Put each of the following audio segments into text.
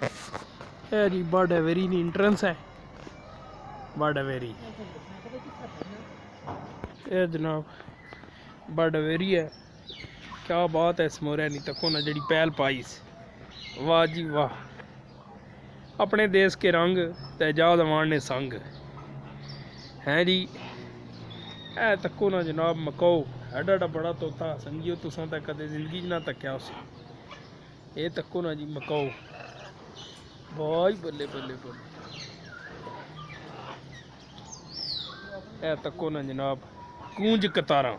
है जी बाडावेरी नी एंट्रेंस है बाडावेरी। ये जनाब बाडावेरी है। क्या बात है इस मोरे नी तको ना जड़ी पहल पाईस। वाह जी वाह, अपने देश के रंग ते एजाज अवान ने संग है जी। ए तको ना जनाब मकाओ एडा एडा बड़ा तोता समझियो तुसां तां कदे जिंदगी च ना तक्या उसी। ये तको ना जी मकाओ, भाई बल्ले बल्ले बल्ले। ए तको ना जनाब कूंज कतारां,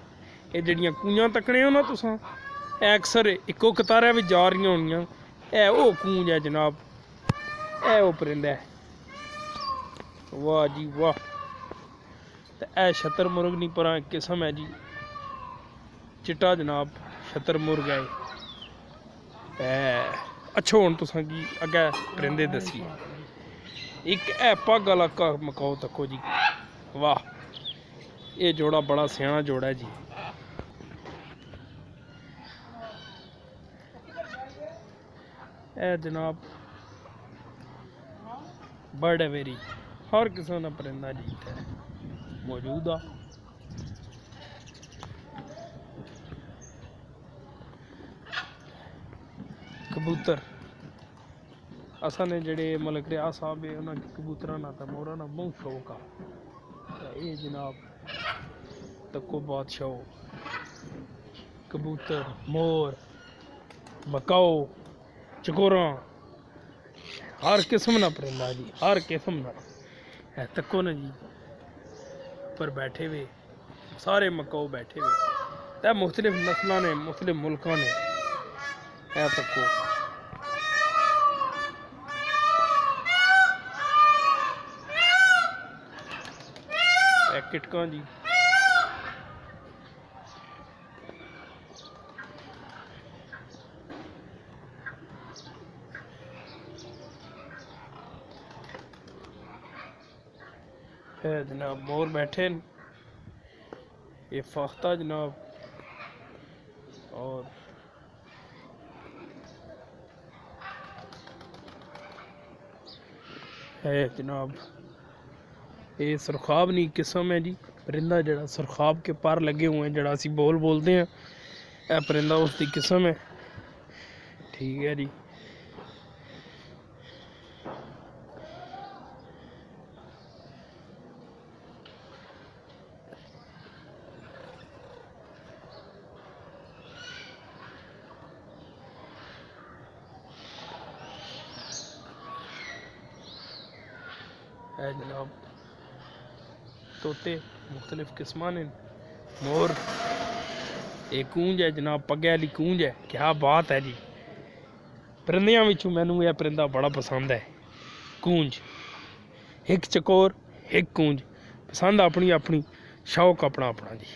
ये जड़ियां कूंजां तकने हो ना तुसां, ए अक्सर इक्को कतारा विच जा रही होनियां। ए ओ कूंज है जनाब, ए ओ परिंदा है। वाह जी वाह। ते ए शतरमुर्ग नी परां किस्म है जी, चिट्टा जनाब शतरमुर्ग है। अच्छा हुण तुसां की अग्गै परिंदे दस्सिए। एक है पग आला मकाओ तको जी, वाह ये जोड़ा बड़ा सियाना जोड़ा है जी। ए जनाब बाडावेरी हर किस्म का परिंदा जी इत्थे मौजूद आ। कबूतर असा ने जड़े मतलब रियाज साहब है उन्होंने कबूतरा ना तो मोरा ना बहुत शौक आ। ये जनाब तको बादशाह कबूतर मोर मकाओ चकोरा हर किस्म ना परिंदा जी, हर किस्म ना है तको ना जी। पर बैठे हुए सारे मकाओ बैठे हुए तो मुख्तलिफ नस्लों ने मुख्तलिफ मुल्कों ने है तको। किटका जी है जनाब, मोर बैठे न, ये फाख्ता जनाब। और है जनाब ये सुरखाब नी किस्म है जी, परिंदा जड़ा सुरखाब के पर लगे हुए हैं, जड़ा असी बोल बोलते हैं, यह परिंदा उसकी किस्म है। ठीक है जी। है जनाब तोते मुख्तलिफ किस्म ने। मोर एक कूंज है जनाब, पग्गे वाली कूंज है। क्या बात है जी। परिंदियां विचों मैनू यह परिंदा बड़ा पसंद है, कूंज। एक चकोर एक कूंज पसंद अपनी अपनी, शौक अपना अपना जी।